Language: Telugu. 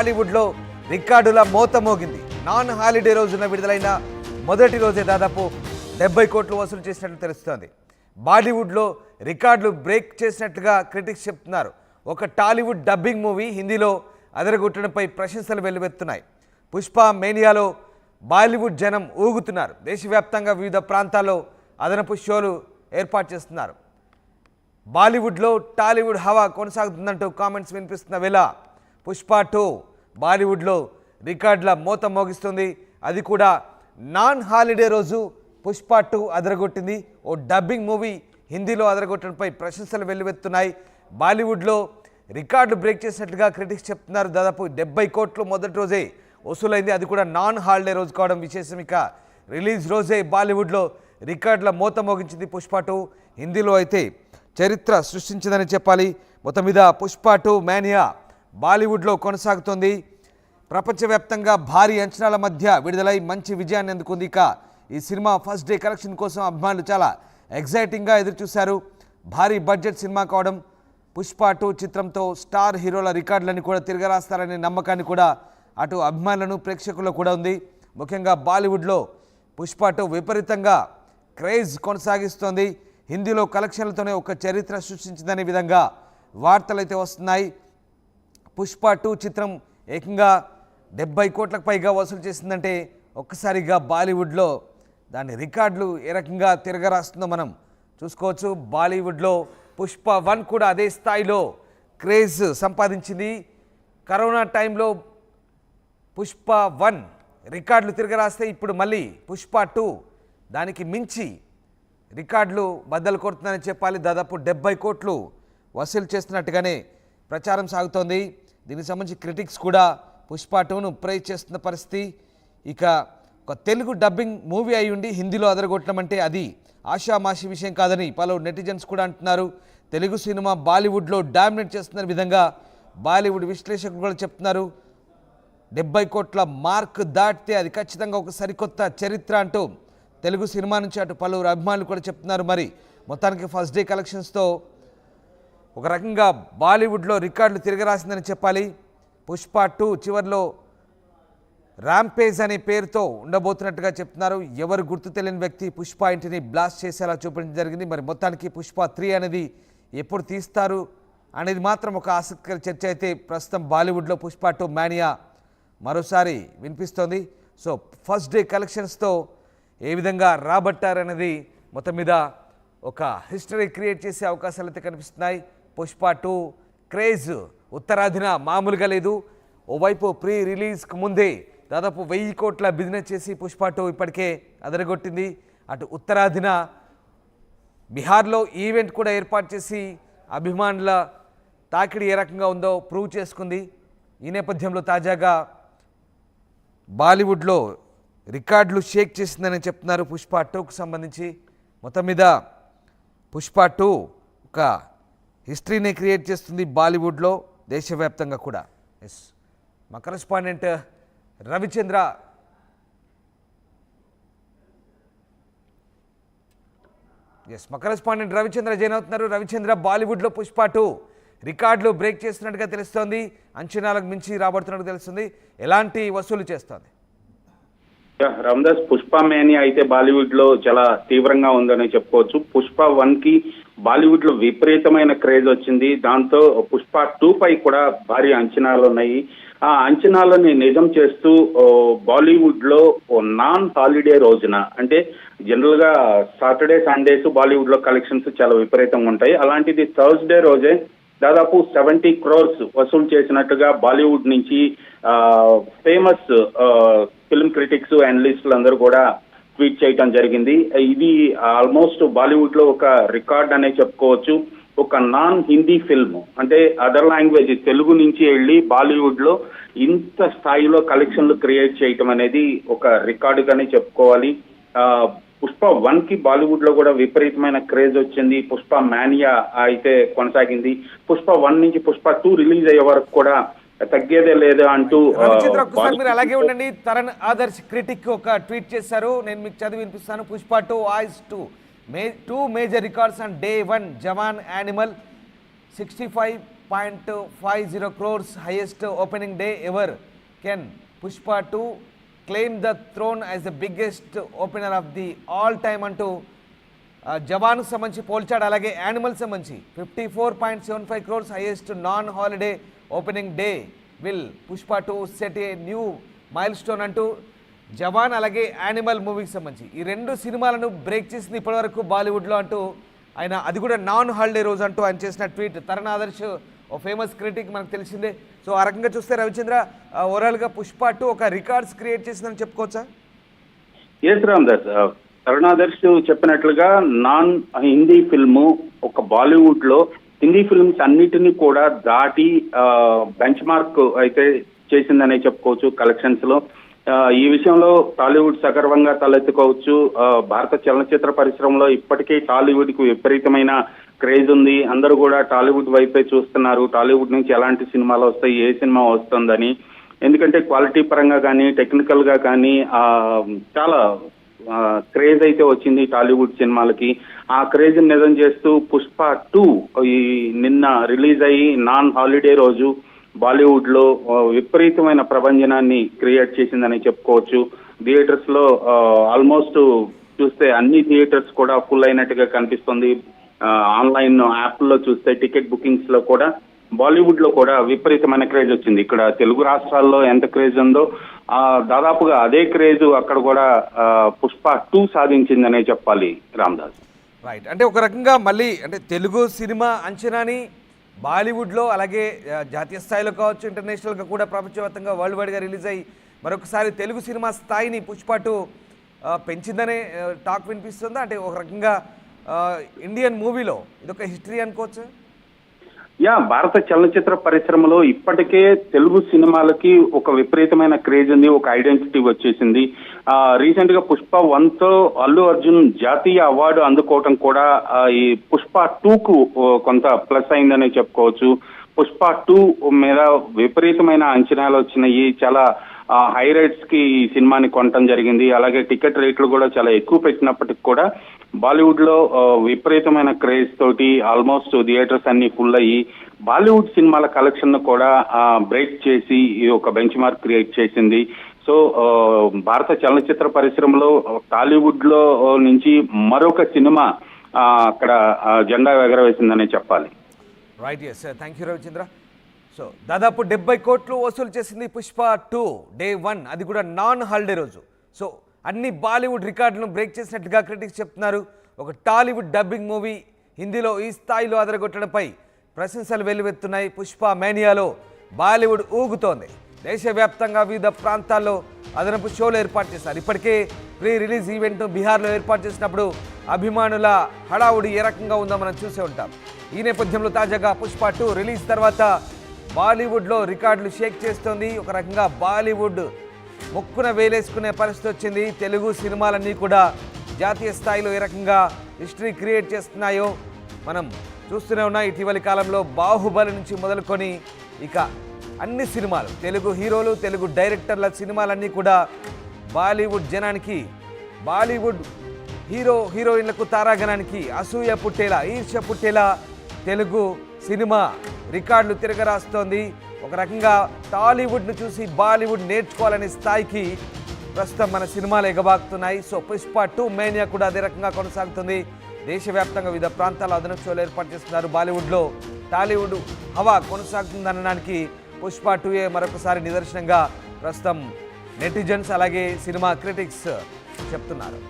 హాలీవుడ్లో రికార్డుల మోత మోగింది. నాన్ హాలిడే రోజున విడుదలైన మొదటి రోజే దాదాపు 70 కోట్లు వసూలు చేసినట్లు తెలుస్తోంది. బాలీవుడ్లో రికార్డులు బ్రేక్ చేసినట్లుగా క్రిటిక్స్ చెప్తున్నారు. ఒక టాలీవుడ్ డబ్బింగ్ మూవీ హిందీలో అదరగొట్టడంపై ప్రశంసలు వెల్లువెత్తున్నాయి. పుష్ప మేనియాలో బాలీవుడ్ జనం ఊగుతున్నారు. దేశవ్యాప్తంగా వివిధ ప్రాంతాల్లో అదనపు షోలు ఏర్పాటు చేస్తున్నారు. బాలీవుడ్లో టాలీవుడ్ హవా కొనసాగుతుందంటూ కామెంట్స్ వినిపిస్తున్న వేళ పుష్ప 2 బాలీవుడ్లో రికార్డుల మోత మోగిస్తుంది. అది కూడా నాన్ హాలిడే రోజు పుష్ప 2 అదరగొట్టింది. ఓ డబ్బింగ్ మూవీ హిందీలో అదరగొట్టడంపై ప్రశంసలు వెల్లువెత్తున్నాయి. బాలీవుడ్లో రికార్డులు బ్రేక్ చేసినట్లుగా క్రిటిక్స్ చెప్తున్నారు. దాదాపు 70 కోట్లు మొదటి రోజే వసూలైంది. అది కూడా నాన్ హాలిడే రోజు కావడం విశేషం. ఇక రిలీజ్ రోజే బాలీవుడ్లో రికార్డుల మోత మోగించింది పుష్ప 2. హిందీలో అయితే చరిత్ర సృష్టించిందని చెప్పాలి. మొత్తం మీద పుష్ప 2 మేనియా బాలీవుడ్లో కొనసాగుతోంది. ప్రపంచవ్యాప్తంగా భారీ అంచనాల మధ్య విడుదలై మంచి విజయాన్ని అందుకుంది. ఇక ఈ సినిమా ఫస్ట్ డే కలెక్షన్ కోసం అభిమానులు చాలా ఎగ్జైటింగ్గా ఎదురుచూశారు. భారీ బడ్జెట్ సినిమా కావడం, పుష్ప 2 చిత్రంతో స్టార్ హీరోల రికార్డులని కూడా తిరగరాస్తారనే నమ్మకాన్ని కూడా అటు అభిమానులను ప్రేక్షకుల్లో కూడా ఉంది. ముఖ్యంగా బాలీవుడ్లో పుష్ప 2 విపరీతంగా క్రేజ్ కొనసాగిస్తోంది. హిందీలో కలెక్షన్లతోనే ఒక చరిత్ర సృష్టించిందనే విధంగా వార్తలు అయితే వస్తున్నాయి. పుష్ప 2 చిత్రం ఏకంగా 70 కోట్లకు పైగా వసూలు చేసిందంటే ఒక్కసారిగా బాలీవుడ్లో దాని రికార్డులు ఏ రకంగా తిరగరాస్తుందో మనం చూసుకోవచ్చు. బాలీవుడ్లో పుష్ప 1 కూడా అదే స్థాయిలో క్రేజ్ సంపాదించింది. కరోనా టైంలో పుష్ప 1 రికార్డులు తిరగరాస్తే ఇప్పుడు మళ్ళీ పుష్ప 2 దానికి మించి రికార్డులు బద్దలు కొడుతుందని చెప్పాలి. దాదాపు 70 కోట్లు వసూలు చేస్తున్నట్టుగానే ప్రచారం సాగుతోంది. దీనికి సంబంధించి క్రిటిక్స్ కూడా పుష్ప 2ను ప్రైజ్ చేస్తున్న పరిస్థితి. ఇక ఒక తెలుగు డబ్బింగ్ మూవీ అయి ఉండి హిందీలో అదరగొట్టడం అంటే అది ఆషామాషి విషయం కాదని పలువురు నెటిజన్స్ కూడా అంటున్నారు. తెలుగు సినిమా బాలీవుడ్లో డామినేట్ చేస్తున్న విధంగా బాలీవుడ్ విశ్లేషకులు కూడా చెప్తున్నారు. 70 కోట్ల మార్క్ దాటితే అది ఖచ్చితంగా ఒక సరికొత్త చరిత్ర అంటూ తెలుగు సినిమా నుంచి అటు పలువురు అభిమానులు కూడా చెప్తున్నారు. మరి మొత్తానికి ఫస్ట్ డే కలెక్షన్స్తో ఒక రకంగా బాలీవుడ్లో రికార్డులు తిరగరాసిందని చెప్పాలి. పుష్ప 2 చివరిలో ర్యాంపేజ్ అనే పేరుతో ఉండబోతున్నట్టుగా చెప్తున్నారు. ఎవరు గుర్తు తెలియని వ్యక్తి పుష్ప ఇంటిని బ్లాస్ట్ చేసేలా చూపించడం జరిగింది. మరి మొత్తానికి పుష్ప 3 అనేది ఎప్పుడు తీస్తారు అనేది మాత్రం ఒక ఆసక్తికర చర్చ అయితే ప్రస్తుతం బాలీవుడ్లో పుష్ప 2 మేనియా మరోసారి వినిపిస్తోంది. సో ఫస్ట్ డే కలెక్షన్స్తో ఏ విధంగా రాబట్టారనేది మొత్తం మీద ఒక హిస్టరీ క్రియేట్ చేసే అవకాశాలు అయితే కనిపిస్తున్నాయి. పుష్ప 2 క్రేజ్ ఉత్తరాదిన మామూలుగా లేదు. ఓవైపు ప్రీ రిలీజ్కి ముందే దాదాపు 1000 కోట్ల బిజినెస్ చేసి పుష్ప 2 ఇప్పటికే అదరగొట్టింది. అటు ఉత్తరాదిన బీహార్లో ఈవెంట్ కూడా ఏర్పాటు చేసి అభిమానుల తాకిడి ఏ రకంగా ఉందో ప్రూవ్ చేసుకుంది. ఈ నేపథ్యంలో తాజాగా బాలీవుడ్లో రికార్డులు షేక్ చేసిందని చెప్తున్నారు పుష్ప 2కు సంబంధించి. మొత్తం మీద పుష్ప 2 ఒక హిస్టరీని క్రియేట్ చేస్తుంది బాలీవుడ్లో, దేశవ్యాప్తంగా కూడా. ఎస్, మా కరెస్పాండెంట్ రవిచంద్ర జాయిన్ అవుతున్నారు. రవిచంద్ర, బాలీవుడ్లో పుష్ప 2 రికార్డులు బ్రేక్ చేస్తున్నట్టుగా తెలుస్తోంది. అంచనాలకు మించి రాబడుతున్నట్టు తెలుస్తుంది. ఎలాంటి వసూలు చేస్తోంది? రామదాస్, పుష్ప మేనియా అయితే బాలీవుడ్ లో చాలా తీవ్రంగా ఉందని చెప్పుకోవచ్చు. పుష్ప 1 కి బాలీవుడ్ లో విపరీతమైన క్రేజ్ వచ్చింది. దాంతో పుష్ప 2 పై కూడా భారీ అంచనాలు ఉన్నాయి. ఆ అంచనాలని నిజం చేస్తూ బాలీవుడ్ లో నాన్ హాలిడే రోజున, అంటే జనరల్ గా సాటర్డే సండేస్ బాలీవుడ్ లో కలెక్షన్స్ చాలా విపరీతంగా ఉంటాయి. అలాంటిది థర్స్డే రోజే దాదాపు 70 crores వసూలు చేసినట్టుగా బాలీవుడ్ నుంచి ఫేమస్ ఫిల్మ్ క్రిటిక్స్, అనలిస్టులు అందరూ కూడా ట్వీట్ చేయడం జరిగింది. ఇది ఆల్మోస్ట్ బాలీవుడ్ లో ఒక రికార్డ్ అనే చెప్పుకోవచ్చు. ఒక నాన్ హిందీ ఫిల్మ్, అంటే అదర్ లాంగ్వేజ్ తెలుగు నుంచి వెళ్ళి బాలీవుడ్ లో ఇంత స్థాయిలో కలెక్షన్లు క్రియేట్ చేయటం అనేది ఒక రికార్డుగానే చెప్పుకోవాలి. పుష్ప 1 కి బాలీవుడ్ లో కూడా విపరీతమైన క్రేజ్ వచ్చింది. పుష్ప మేనియా అయితే కొనసాగింది. పుష్ప 1 నుంచి పుష్ప 2 రిలీజ్ అయ్యే వరకు కూడా తగ్గేదే లేదా అంటూ మీరు అలాగే ఉండండి. తరణ్ ఆదర్శ్ క్రిటిక్ ఒక ట్వీట్ చేశారు, నేను మీకు చదివి వినిపిస్తాను. Pushpa 2 eyes 2 major records on day 1. Jawan, animal, 65 15.50 crores, highest opening day ever. Can Pushpa 2 claim the throne as the biggest opener of the all time అంటూ జవాన్కు సంబంధించి పోల్చాడు. అలాగే యానిమల్ సంబంధించి 54.75 crores, highest non holiday opening day. Will Pushpa 2 set a new mile stone అంటూ జవాన్ అలాగే యానిమల్ మూవీకి సంబంధించి ఈ రెండు సినిమాలను బ్రేక్ చేసింది ఇప్పటివరకు బాలీవుడ్లో అంటూ ఆయన, అది కూడా నాన్ హాలిడే రోజు అంటూ ఆయన చేసిన ట్వీట్. తరుణ్ ఆదర్శ్ ఓ ఫేమస్ క్రిటిక్ మనకు తెలిసిందే. సో ఆ రకంగా చూస్తే రవిచంద్ర, ఓవరాల్గా పుష్ప 2 ఒక రికార్డ్స్ క్రియేట్ చేసిందని చెప్పుకోవచ్చా? ఎస్ రామ్దాస్, కరుణాదర్శ్ చెప్పినట్లుగా నాన్ హిందీ ఫిల్ము ఒక బాలీవుడ్ లో హిందీ ఫిల్మ్స్ అన్నిటినీ కూడా దాటి బెంచ్ మార్క్ అయితే చేసిందనే చెప్పుకోవచ్చు కలెక్షన్స్ లో. ఈ విషయంలో టాలీవుడ్ సగర్వంగా తలెత్తుకోవచ్చు. భారత చలనచిత్ర పరిశ్రమలో ఇప్పటికే టాలీవుడ్ కు విపరీతమైన క్రేజ్ ఉంది. అందరూ కూడా టాలీవుడ్ వైపే చూస్తున్నారు. టాలీవుడ్ నుంచి ఎలాంటి సినిమాలు వస్తాయి, ఏ సినిమా వస్తుందని. ఎందుకంటే క్వాలిటీ పరంగా కానీ టెక్నికల్ గా కానీ చాలా క్రేజ్ అయితే వచ్చింది టాలీవుడ్ సినిమాలకి. ఆ క్రేజ్ నిజం చేస్తూ పుష్ప 2 ఈ నిన్న రిలీజ్ అయ్యి నాన్ హాలిడే రోజు బాలీవుడ్ లో విపరీతమైన ప్రభంజనాన్ని క్రియేట్ చేసిందని చెప్పుకోవచ్చు. థియేటర్స్ లో ఆల్మోస్ట్ చూస్తే అన్ని థియేటర్స్ కూడా ఫుల్ అయినట్టుగా కనిపిస్తుంది. ఆన్లైన్ యాప్ లో చూస్తే టికెట్ బుకింగ్స్ లో కూడా బాలీవుడ్ లో కూడా విపరీతమైన క్రేజ్ వచ్చింది. ఇక్కడ తెలుగు రాష్ట్రాల్లో ఎంత క్రేజ్ ఉందో దాదాపుగా అదే క్రేజ్ అక్కడ కూడా పుష్ప 2 సాధించిందనే చెప్పాలి రామ్దాస్. రైట్, అంటే ఒక రకంగా మళ్ళీ అంటే తెలుగు సినిమా అంచనాని బాలీవుడ్లో అలాగే జాతీయ స్థాయిలో కావచ్చు, ఇంటర్నేషనల్గా కూడా ప్రపంచవ్యాప్తంగా వరల్డ్ వైడ్గా రిలీజ్ అయ్యి మరొకసారి తెలుగు సినిమా స్థాయిని పుష్ప 2 పెంచిందనే టాక్ వినిపిస్తుందా? అంటే ఒక రకంగా ఇండియన్ మూవీలో ఇదొక హిస్టరీ అనుకోవచ్చు. భారత చలనచిత్ర పరిశ్రమలో ఇప్పటికే తెలుగు సినిమాలకి ఒక విపరీతమైన క్రేజ్ ఉంది, ఒక ఐడెంటిటీ వచ్చేసింది. రీసెంట్ గా పుష్ప 1తో అల్లు అర్జున్ జాతీయ అవార్డు అందుకోవటం కూడా ఈ పుష్ప 2కు కొంత ప్లస్ అయిందనే చెప్పుకోవచ్చు. పుష్ప 2 మీద విపరీతమైన అంచనాలు వచ్చినాయి. చాలా హై రేట్స్ కి ఈ సినిమాని కొనటం జరిగింది. అలాగే టికెట్ రేట్లు కూడా చాలా ఎక్కువ పెట్టినప్పటికి కూడా బాలీవుడ్ లో విపరీతమైన క్రేజ్ తోటి ఆల్మోస్ట్ థియేటర్స్ అన్ని ఫుల్ అయ్యి బాలీవుడ్ సినిమాల కలెక్షన్ కూడా బ్రేక్ చేసి ఒక బెంచ్ మార్క్ క్రియేట్ చేసింది. సో భారత చలనచిత్ర పరిశ్రమలో టాలీవుడ్ లో నుంచి మరొక సినిమా అక్కడ జెండా ఎగరవేసిందనే చెప్పాలి. Right, yes, thank you Ravichandra. So దాదాపు 70 కోట్లు వసూలు చేసింది పుష్ప 2 డే 1, అది కూడా నాన్ హాలిడే రోజు. సో అన్ని బాలీవుడ్ రికార్డులను బ్రేక్ చేసినట్లుగా క్రిటిక్స్ చెప్తున్నారు. ఒక టాలీవుడ్ డబ్బింగ్ మూవీ హిందీలో ఈ స్థాయిలో అదరగొట్టడంపై ప్రశంసలు వెల్లువెత్తున్నాయి. పుష్ప మేనియాలో బాలీవుడ్ ఊగుతోంది. దేశవ్యాప్తంగా వివిధ ప్రాంతాల్లో అదనపు షోలు ఏర్పాటు చేశారు. ఇప్పటికే ప్రీ రిలీజ్ ఈవెంట్ను బీహార్లో ఏర్పాటు చేసినప్పుడు అభిమానుల హడావుడి ఏ రకంగా ఉందో మనం చూసే ఉంటాం. ఈ నేపథ్యంలో తాజాగా పుష్ప 2 రిలీజ్ తర్వాత బాలీవుడ్లో రికార్డులు షేక్ చేస్తోంది. ఒక రకంగా బాలీవుడ్ మొక్కున వేలేసుకునే పరిస్థితి వచ్చింది. తెలుగు సినిమాలన్నీ కూడా జాతీయ స్థాయిలో ఏ రకంగా హిస్టరీ క్రియేట్ చేస్తున్నాయో మనం చూస్తూనే ఉన్నాం. ఇటీవలి కాలంలో బాహుబలి నుంచి మొదలుకొని ఇక అన్ని సినిమాలు, తెలుగు హీరోలు, తెలుగు డైరెక్టర్ల సినిమాలన్నీ కూడా బాలీవుడ్ జనానికి, బాలీవుడ్ హీరోయిన్లకు తారాగణానికి అసూయ పుట్టేలా, ఈర్ష్య పుట్టేలా తెలుగు సినిమా రికార్డులు తిరగరాస్తోంది. ఒక రకంగా టాలీవుడ్ను చూసి బాలీవుడ్ నేర్చుకోవాలనే స్థాయికి ప్రస్తుతం మన సినిమాలు ఎగబాకుతున్నాయి. సో పుష్ప 2 మేనియా కూడా అదే రకంగా కొనసాగుతుంది. దేశవ్యాప్తంగా వివిధ ప్రాంతాల్లో అదనపు షోలు ఏర్పాటు చేస్తున్నారు. బాలీవుడ్లో టాలీవుడ్ హవా కొనసాగుతుందనడానికి పుష్ప 2 మరొకసారి నిదర్శనంగా ప్రస్తుతం నెటిజన్స్ అలాగే సినిమా క్రిటిక్స్ చెప్తున్నారు.